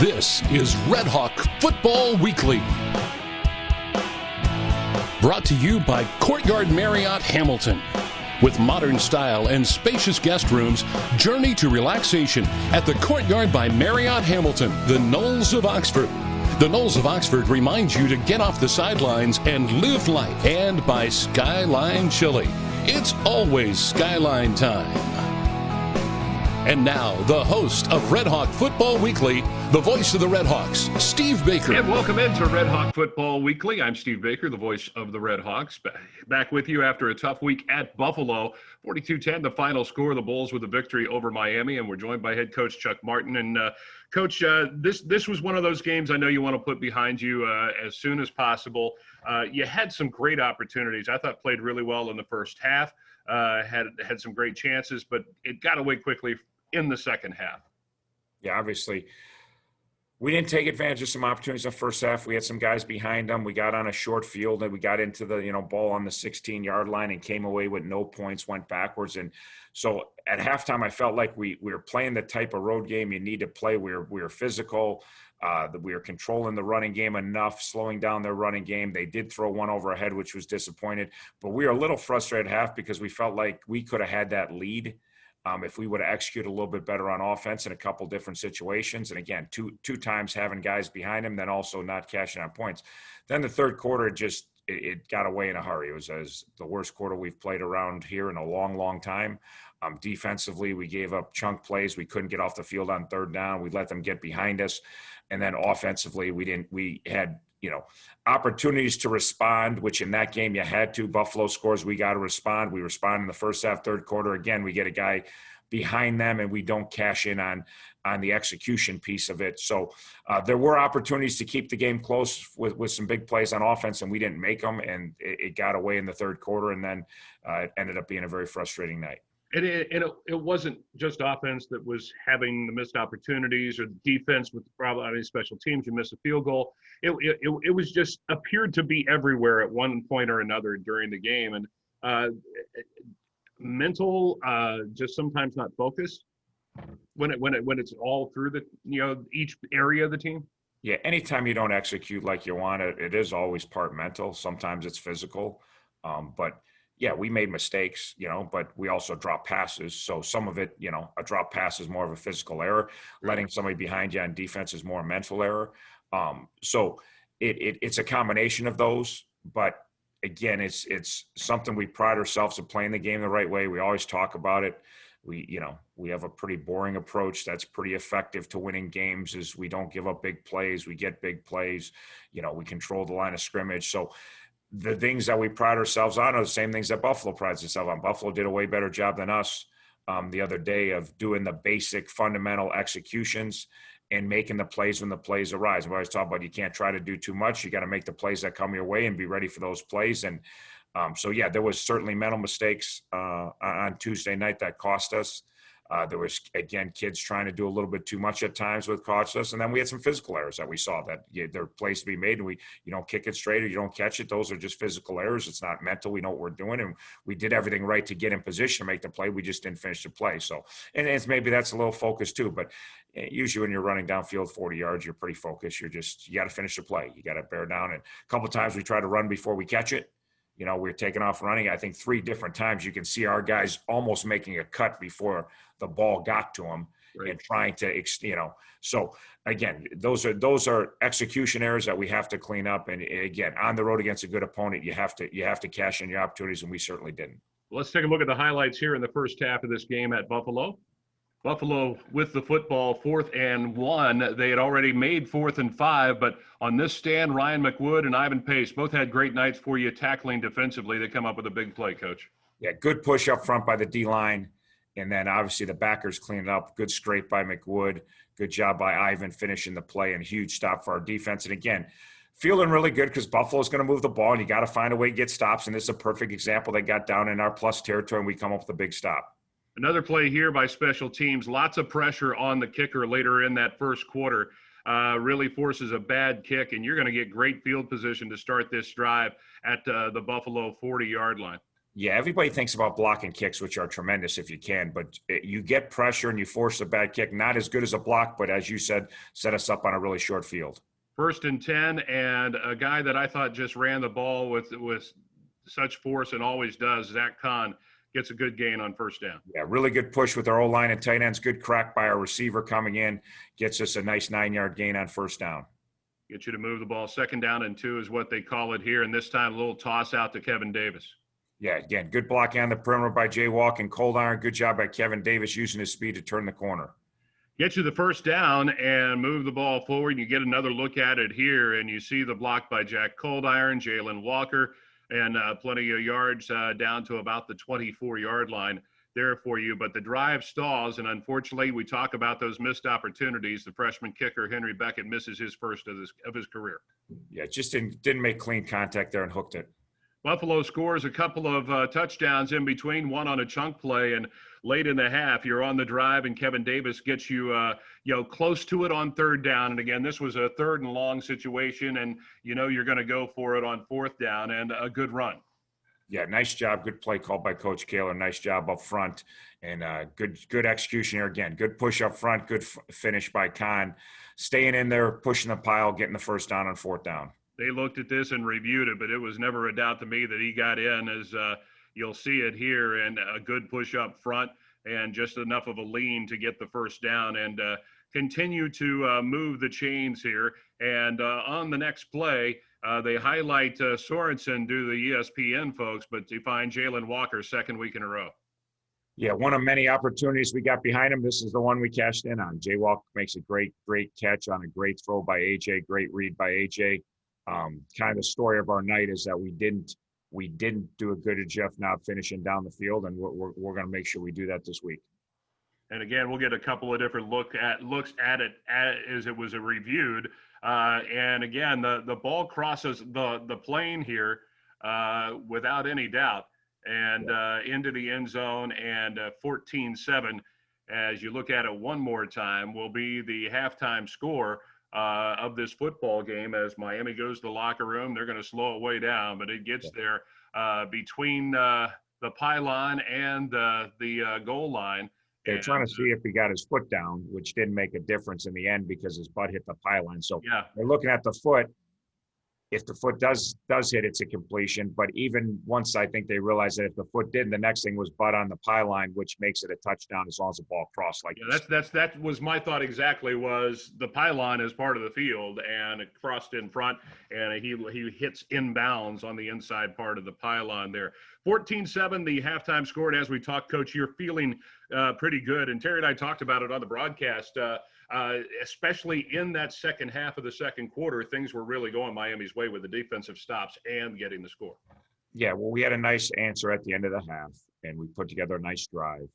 This is RedHawk Football Weekly. Brought to you by Courtyard Marriott Hamilton. With modern style and spacious guest rooms, journey to relaxation at the Courtyard by Marriott Hamilton, the Knolls of Oxford. The Knolls of Oxford reminds you to get off the sidelines and live life. And by Skyline Chili. It's always Skyline time. And now, the host of RedHawk Football Weekly, the voice of the RedHawks, Steve Baker. And welcome into RedHawk Football Weekly. I'm Steve Baker, the voice of the RedHawks. Back with you after a tough week at Buffalo. 42-10, the final score. The Bulls with a victory over Miami. And we're joined by head coach Chuck Martin. And Coach, this was one of those games I know you want to put behind you as soon as possible. You had some great opportunities. I thought played really well in the first half. Had some great chances, but it got away quickly in the second half. Yeah, obviously, we didn't take advantage of some opportunities in the first half. We had some guys behind them. We got on a short field and we got into the ball on the 16-yard line and came away with no points, went backwards. And so at halftime, I felt like we were playing the type of road game you need to play. We were physical. We were controlling the running game enough, slowing down their running game. They did throw one over our head, which was disappointed. But we were a little frustrated at half because we felt like we could have had that lead if we would have executed a little bit better on offense in a couple different situations. And again, two times having guys behind him, then also not cashing on points. Then the third quarter, it got away in a hurry. It was as the worst quarter we've played around here in a long, long time. Defensively, we gave up chunk plays. We couldn't get off the field on third down. We let them get behind us. And then offensively, we had opportunities to respond, which in that game you had to. Buffalo scores, we got to respond. We respond in the first half, third quarter. Again, we get a guy behind them and we don't cash in on the execution piece of it. So there were opportunities to keep the game close with some big plays on offense, and we didn't make them, and it got away in the third quarter, and then it ended up being a very frustrating night. And it wasn't just offense that was having the missed opportunities, or defense with special teams. You missed a field goal. It was just appeared to be everywhere at one point or another during the game, and mental, just sometimes not focused when it's all through the each area of the team. Yeah, anytime you don't execute like you want it is always part mental. Sometimes it's physical, but. Yeah, we made mistakes, but we also dropped passes. So some of it, a drop pass is more of a physical error. Letting somebody behind you on defense is more a mental error. So it's a combination of those. But again, it's something we pride ourselves in playing the game the right way. We always talk about it. We have a pretty boring approach that's pretty effective to winning games. Is we don't give up big plays. We get big plays. We control the line of scrimmage. So the things that we pride ourselves on are the same things that Buffalo prides itself on. Buffalo did a way better job than us the other day of doing the basic fundamental executions and making the plays when the plays arise. We always talk about you can't try to do too much. You got to make the plays that come your way and be ready for those plays. And so, yeah, there was certainly mental mistakes on Tuesday night that cost us. There was, again, kids trying to do a little bit too much at times with cost us. And then we had some physical errors that we saw that there are plays to be made, and you don't kick it straight or you don't catch it. Those are just physical errors. It's not mental. We know what we're doing, and we did everything right to get in position to make the play. We just didn't finish the play. So, and maybe that's a little focus too, but usually when you're running downfield 40 yards, you're pretty focused. You got to finish the play. You got to bear down. And a couple of times we try to run before we catch it. We're taking off running. I think 3 different times you can see our guys almost making a cut before the ball got to them, right, and trying to, So again, those are execution errors that we have to clean up. And again, on the road against a good opponent, you have to cash in your opportunities, and we certainly didn't. Let's take a look at the highlights here in the first half of this game at Buffalo. Buffalo with the football, 4th and 1. They had already made 4th and 5, but on this stand, Ryan McWood and Ivan Pace both had great nights for you tackling defensively. They come up with a big play, Coach. Yeah, good push up front by the D-line, and then obviously the backers cleaned up. Good scrape by McWood. Good job by Ivan finishing the play, and huge stop for our defense. And again, feeling really good because Buffalo's going to move the ball, and you got to find a way to get stops, and this is a perfect example. They got down in our plus territory, and we come up with a big stop. Another play here by special teams. Lots of pressure on the kicker later in that first quarter. Really forces a bad kick, and you're going to get great field position to start this drive at the Buffalo 40-yard line. Yeah, everybody thinks about blocking kicks, which are tremendous if you can, but you get pressure and you force a bad kick. Not as good as a block, but as you said, set us up on a really short field. 1st and 10, and a guy that I thought just ran the ball with such force and always does, Zach Kahn, gets a good gain on 1st down. Yeah, really good push with our O-line and tight ends. Good crack by our receiver coming in. Gets us a nice 9-yard gain on 1st down. Get you to move the ball. 2nd down and 2 is what they call it here, and this time a little toss out to Kevin Davis. Yeah, again, good block on the perimeter by Jay Walk and Cold Iron. Good job by Kevin Davis using his speed to turn the corner. Get you the 1st down and move the ball forward. You get another look at it here, and you see the block by Jack Cold Iron, Jalen Walker, and plenty of yards down to about the 24-yard line there for you. But the drive stalls, and unfortunately, we talk about those missed opportunities. The freshman kicker, Henry Beckett, misses his first of his career. Yeah, just didn't make clean contact there and hooked it. Buffalo scores a couple of touchdowns in between, one on a chunk play, and late in the half, you're on the drive, and Kevin Davis gets you, close to it on 3rd down. And again, this was a 3rd and long situation, and you're going to go for it on 4th down, and a good run. Yeah, nice job. Good play called by Coach Kaler. Nice job up front, and good execution here again. Good push up front. Good finish by Kahn, staying in there, pushing the pile, getting the 1st down on 4th down. They looked at this and reviewed it, but it was never a doubt to me that he got in, as you'll see it here, and a good push up front and just enough of a lean to get the 1st down and continue to move the chains here. And on the next play, they highlight Sorensen, do the ESPN folks, but to find Jalen Walker 2nd week in a row. Yeah, one of many opportunities we got behind him. This is the one we cashed in on. Jay Walker makes a great catch on a great throw by AJ, great read by AJ. Kind of the story of our night is that we didn't do a good job not finishing down the field, and we're going to make sure we do that this week. And again, we'll get a couple of different looks at it as it was reviewed. And again, the ball crosses the plane here without any doubt, and into the end zone, and 14-7. As you look at it one more time, will be the halftime score of this football game. As Miami goes to the locker room, they're going to slow it way down, but it gets there between the pylon and the goal line. They're trying to see if he got his foot down, which didn't make a difference in the end because his butt hit the pylon. So they're looking at the foot. If the foot does hit, it's a completion. But even once I think they realized that if the foot didn't, the next thing was butt on the pylon, which makes it a touchdown as long as the ball crossed. That was my thought exactly. Was the pylon is part of the field, and it crossed in front, and he hits inbounds on the inside part of the pylon there. 14-7, the halftime score. And as we talked, Coach, you're feeling pretty good. And Terry and I talked about it on the broadcast. Especially in that second half of the second quarter, things were really going Miami's way with the defensive stops and getting the score. Yeah, well, we had a nice answer at the end of the half, and we put together a nice drive,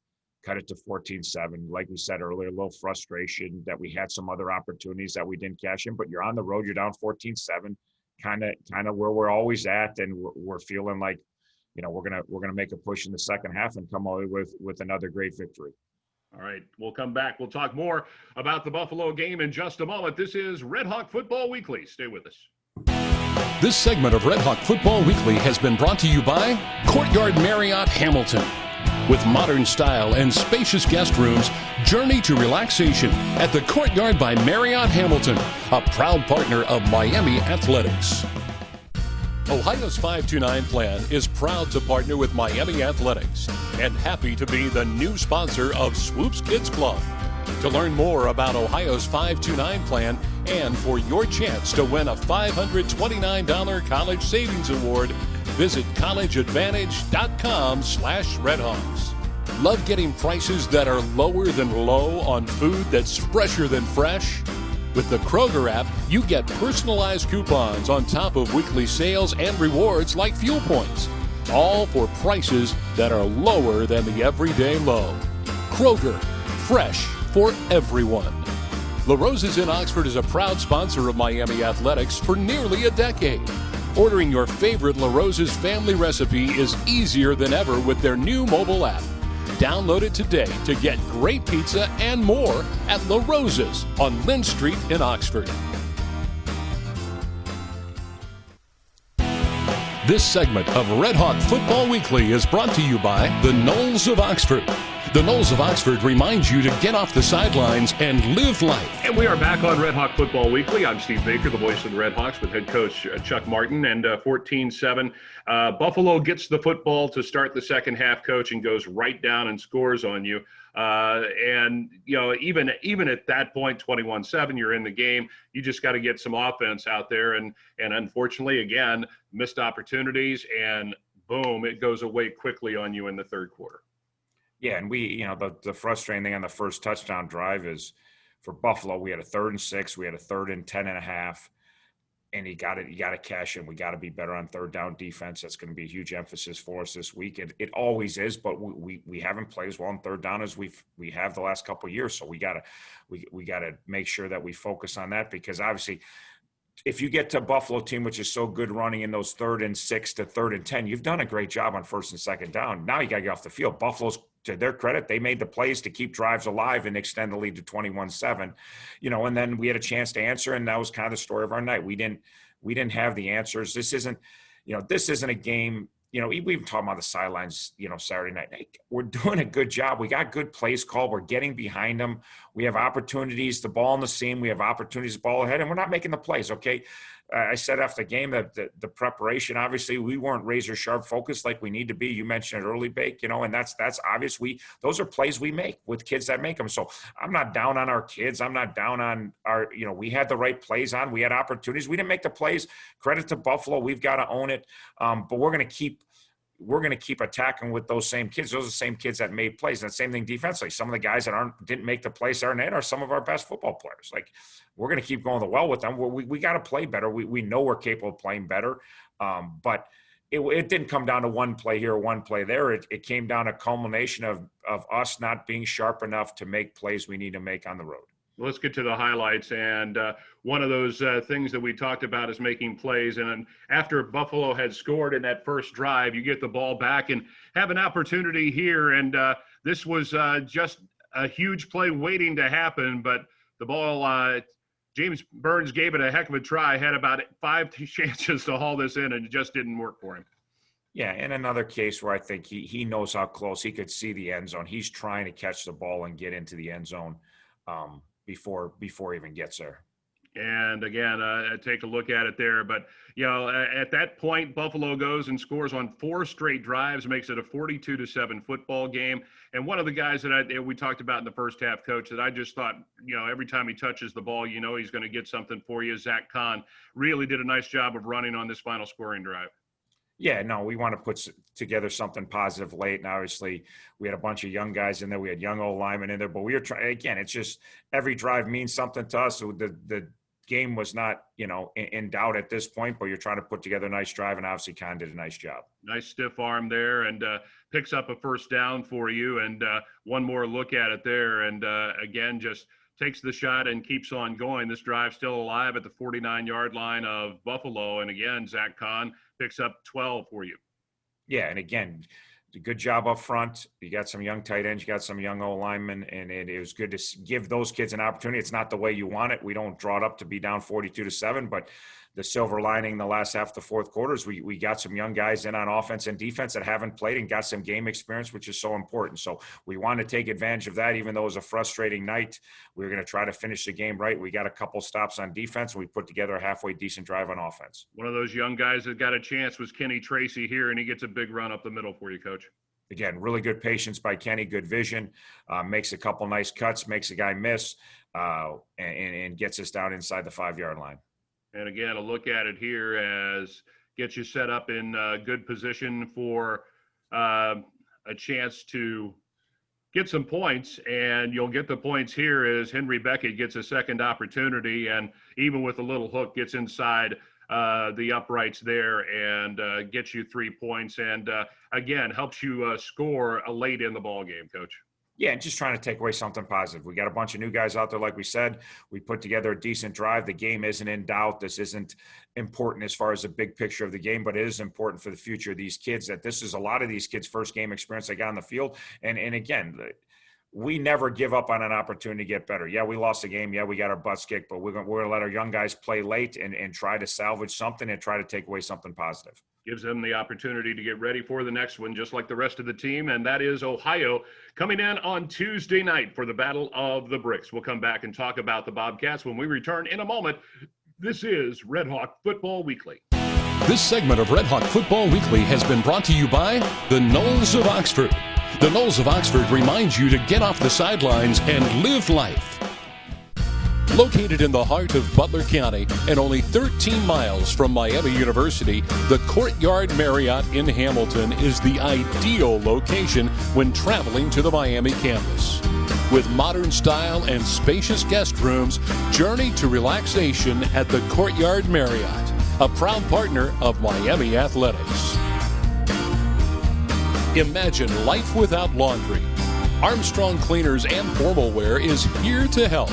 cut it to 14-7. Like we said earlier, a little frustration that we had some other opportunities that we didn't cash in, but you're on the road, you're down 14-7, kind of where we're always at, and we're feeling like, we're gonna make a push in the second half and come away with another great victory. All right, we'll come back. We'll talk more about the Buffalo game in just a moment. This is RedHawk Football Weekly. Stay with us. This segment of RedHawk Football Weekly has been brought to you by Courtyard Marriott Hamilton. With modern style and spacious guest rooms, journey to relaxation at the Courtyard by Marriott Hamilton, a proud partner of Miami Athletics. Ohio's 529 plan is proud to partner with Miami Athletics and happy to be the new sponsor of Swoops Kids Club. To learn more about Ohio's 529 plan and for your chance to win a $529 college savings award, visit collegeadvantage.com/RedHawks. Love getting prices that are lower than low on food that's fresher than fresh? With the Kroger app, you get personalized coupons on top of weekly sales and rewards like fuel points, all for prices that are lower than the everyday low. Kroger, fresh for everyone. La Rosa's in Oxford is a proud sponsor of Miami Athletics for nearly a decade. Ordering your favorite La Rosa's family recipe is easier than ever with their new mobile app. Download it today to get great pizza and more at La Rosa's on Lynn Street in Oxford. This segment of Red Hawk Football Weekly is brought to you by the Knolls of Oxford. The Knolls of Oxford reminds you to get off the sidelines and live life. And we are back on Red Hawk Football Weekly. I'm Steve Baker, the voice of the Red Hawks, with head coach Chuck Martin. And 14-7, Buffalo gets the football to start the second half, coach, and goes right down and scores on you. And, you know, even at that point, 21-7, you're in the game. You just got to get some offense out there. And unfortunately, again, missed opportunities, and boom, it goes away quickly on you in the third quarter. Yeah, and the frustrating thing on the first touchdown drive is for Buffalo, we had a 3rd and 6, we had a 3rd and 10.5, and you got to cash in. We got to be better on third down defense. That's going to be a huge emphasis for us this week. It always is, but we haven't played as well on third down as we have the last couple of years. So we got to make sure that we focus on that, because obviously, if you get to a Buffalo team, which is so good running in those 3rd and 6 to 3rd and 10, you've done a great job on 1st and 2nd down. Now you got to get off the field. Buffalo's, to their credit, they made the plays to keep drives alive and extend the lead to 21-7, and then we had a chance to answer. And that was kind of the story of our night. We didn't have the answers. This isn't a game. We've been talking about the sidelines, Saturday night. Hey, we're doing a good job. We got good plays called. We're getting behind them. We have opportunities, the ball in the seam. We have opportunities, the ball ahead, and we're not making the plays, okay? I said after the game that the preparation, obviously, we weren't razor-sharp focused like we need to be. You mentioned it early, Bake, and that's obvious. Those are plays we make with kids that make them. So I'm not down on our kids. I'm not down on our, we had the right plays on. We had opportunities. We didn't make the plays. Credit to Buffalo. We've got to own it. But we're going to keep attacking with those same kids. Those are the same kids that made plays. And the same thing defensively. Some of the guys that didn't make the plays are some of our best football players. Like, we're going to keep going the well with them. We got to play better. We know we're capable of playing better. But it didn't come down to one play here, one play there. It came down to a culmination of us not being sharp enough to make plays we need to make on the road. Well, let's get to the highlights. And one of those things that we talked about is making plays. And after Buffalo had scored in that first drive, you get the ball back and have an opportunity here. And this was just a huge play waiting to happen. But the ball, James Burns gave it a heck of a try, had about 5 chances to haul this in, and it just didn't work for him. Yeah, in another case where I think he knows how close he could see the end zone. He's trying to catch the ball and get into the end zone before he even gets there. And again, take a look at it there. But, at that point, Buffalo goes and scores on 4 straight drives, makes it a 42-7 football game. And one of the guys that we talked about in the first half, Coach, that I just thought, every time he touches the ball, he's going to get something for you. Zach Kahn really did a nice job of running on this final scoring drive. Yeah, no, we want to put together something positive late. And obviously, we had a bunch of young guys in there. We had young old linemen in there. But we were trying, again, it's just every drive means something to us. So the game was not, in doubt at this point, but you're trying to put together a nice drive, and obviously Kahn did a nice job. Nice stiff arm there, and picks up a first down for you, and one more look at it there, and again, just takes the shot and keeps on going. This drive still alive at the 49-yard line of Buffalo, and again, Zach Kahn picks up 12 for you. Yeah, and again, good job up front. You got some young tight ends, you got some young old linemen, and it was good to give those kids an opportunity. It's not the way you want it. We don't draw it up to be down 42-7, but the silver lining in the last half of the fourth quarter is we got some young guys in on offense and defense that haven't played and got some game experience, which is so important. So we want to take advantage of that, even though it was a frustrating night. We were going to try to finish the game right. We got a couple stops on defense, and we put together a halfway decent drive on offense. One of those young guys that got a chance was Kenny Tracy here, and he gets a big run up the middle for you, Coach. Again, really good patience by Kenny, good vision, makes a couple nice cuts, makes a guy miss, and gets us down inside the 5-yard line. And again, a look at it here as gets you set up in good position for a chance to get some points. And you'll get the points here as Henry Beckett gets a second opportunity, and even with a little hook, gets inside the uprights there and gets you 3 points. And again, helps you score late in the ball game, Coach. Yeah, just trying to take away something positive. We got a bunch of new guys out there, like we said. We put together a decent drive. The game isn't in doubt. This isn't important as far as the big picture of the game, but it is important for the future of these kids, that this is a lot of these kids' first game experience they got on the field. And again, we never give up on an opportunity to get better. Yeah, we lost the game. Yeah, we got our butts kicked, but we're going to let our young guys play late and try to salvage something and try to take away something positive. Gives them the opportunity to get ready for the next one, just like the rest of the team, and that is Ohio coming in on Tuesday night for the Battle of the Bricks. We'll come back and talk about the Bobcats when we return in a moment. This is RedHawk Football Weekly. This segment of RedHawk Football Weekly has been brought to you by the Knolls of Oxford. The Knolls of Oxford reminds you to get off the sidelines and live life. Located in the heart of Butler County and only 13 miles from Miami University, the Courtyard Marriott in Hamilton is the ideal location when traveling to the Miami campus. With modern style and spacious guest rooms, journey to relaxation at the Courtyard Marriott, a proud partner of Miami Athletics. Imagine life without laundry. Armstrong Cleaners and Formal Wear is here to help.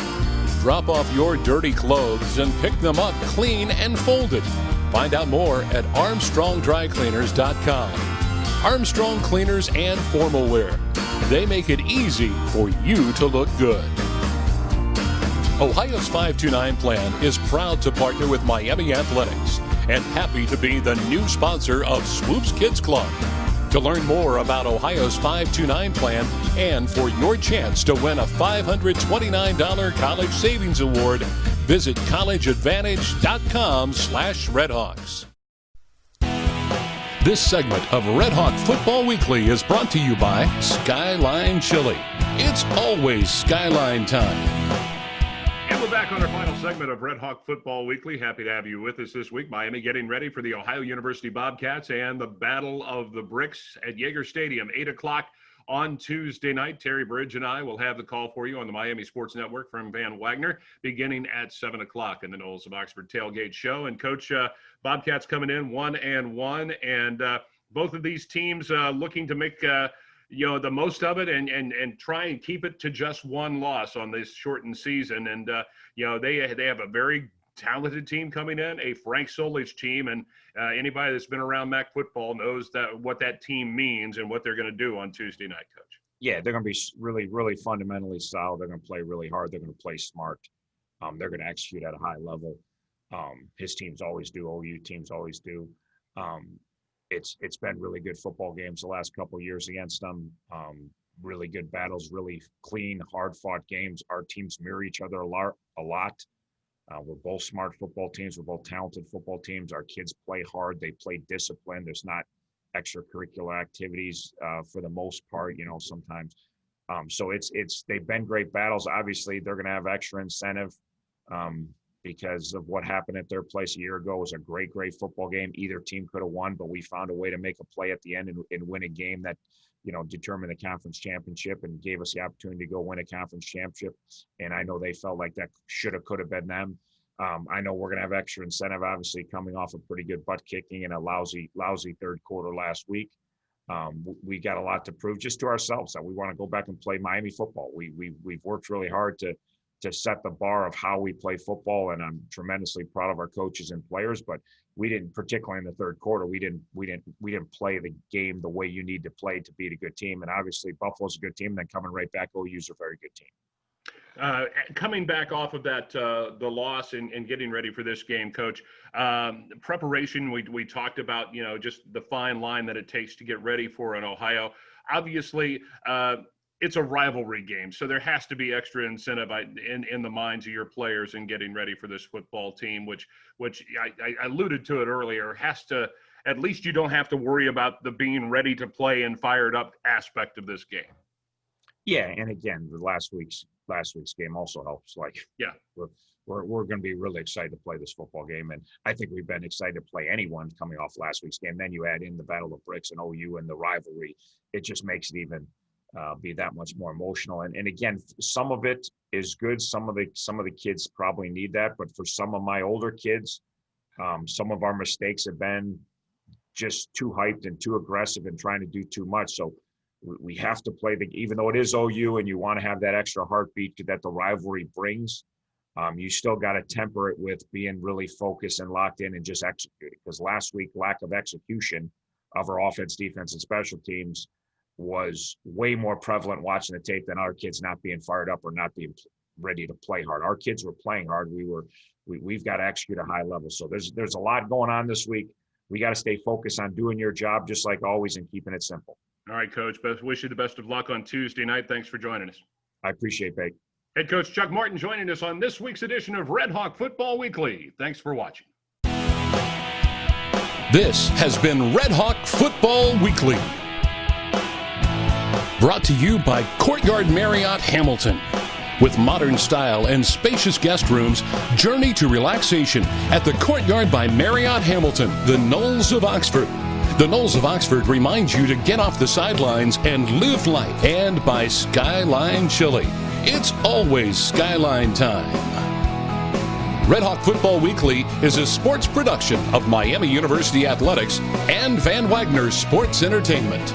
Drop off your dirty clothes and pick them up clean and folded. Find out more at ArmstrongDryCleaners.com. Armstrong Cleaners and Formal Wear. They make it easy for you to look good. Ohio's 529 plan is proud to partner with Miami Athletics and happy to be the new sponsor of Swoops Kids Club. To learn more about Ohio's 529 plan and for your chance to win a $529 college savings award, visit collegeadvantage.com/RedHawks. This segment of RedHawk Football Weekly is brought to you by Skyline Chili. It's always Skyline time. And we're back on our final segment of RedHawk Football Weekly. Happy to have you with us this week. Miami getting ready for the Ohio University Bobcats and the Battle of the Bricks at Yager Stadium, 8 o'clock on Tuesday night. Terry Bridge and I will have the call for you on the Miami Sports Network from Van Wagner beginning at 7 o'clock in the Knolls of Oxford Tailgate Show. And Coach, Bobcats coming in 1-1, and both of these teams looking to make the most of it and try and keep it to just one loss on this shortened season. And, they have a very talented team coming in, a Frank Solich team. And anybody that's been around MAC football knows what that team means and what they're going to do on Tuesday night, Coach. Yeah, they're going to be really, really fundamentally solid. They're going to play really hard. They're going to play smart. They're going to execute at a high level. His teams always do. OU teams always do. It's been really good football games the last couple of years against them. Really good battles, really clean, hard-fought games. Our teams mirror each other a lot. We're both smart football teams. We're both talented football teams. Our kids play hard. They play disciplined. There's not extracurricular activities for the most part, sometimes. So they've been great battles. Obviously, they're going to have extra incentive because of what happened at their place a year ago. It was a great, great football game. Either team could have won, but we found a way to make a play at the end and win a game that, determined the conference championship and gave us the opportunity to go win a conference championship. And I know they felt like that could have been them. I know we're going to have extra incentive, obviously, coming off a pretty good butt kicking and a lousy third quarter last week. We got a lot to prove just to ourselves that we want to go back and play Miami football. We've worked really hard to set the bar of how we play football, and I'm tremendously proud of our coaches and players. But we didn't, particularly in the third quarter, we didn't play the game the way you need to play to beat a good team. And obviously, Buffalo's a good team. And then coming right back, OU's a very good team. Coming back off of that, the loss and getting ready for this game, Coach, preparation, we talked about, just the fine line that it takes to get ready for an Ohio. Obviously, it's a rivalry game, so there has to be extra incentive in the minds of your players in getting ready for this football team, which I alluded to it earlier, at least you don't have to worry about the being ready to play and fired up aspect of this game. Yeah, and again, the last week's game also helps. Yeah, we're going to be really excited to play this football game, and I think we've been excited to play anyone coming off last week's game. Then you add in the Battle of Bricks and OU and the rivalry, it just makes it even be that much more emotional. And again, some of it is good. Some of the kids probably need that, but for some of my older kids, some of our mistakes have been just too hyped and too aggressive and trying to do too much. So we have to play even though it is OU and you want to have that extra heartbeat that the rivalry brings, you still got to temper it with being really focused and locked in and just execute. Because last week, lack of execution of our offense, defense, and special teams was way more prevalent watching the tape than our kids not being fired up or not being ready to play hard. Our kids were playing hard. We've got to execute a high level. So there's a lot going on this week. We got to stay focused on doing your job just like always and keeping it simple. All right, Coach. Wish you the best of luck on Tuesday night. Thanks for joining us. I appreciate it. Head coach Chuck Martin joining us on this week's edition of RedHawk Football Weekly. Thanks for watching. This has been RedHawk Football Weekly. Brought to you by Courtyard Marriott Hamilton. With modern style and spacious guest rooms, journey to relaxation at the Courtyard by Marriott Hamilton, the Knolls of Oxford. The Knolls of Oxford reminds you to get off the sidelines and live life. And by Skyline Chili. It's always Skyline time. RedHawk Football Weekly is a sports production of Miami University Athletics and Van Wagner Sports Entertainment.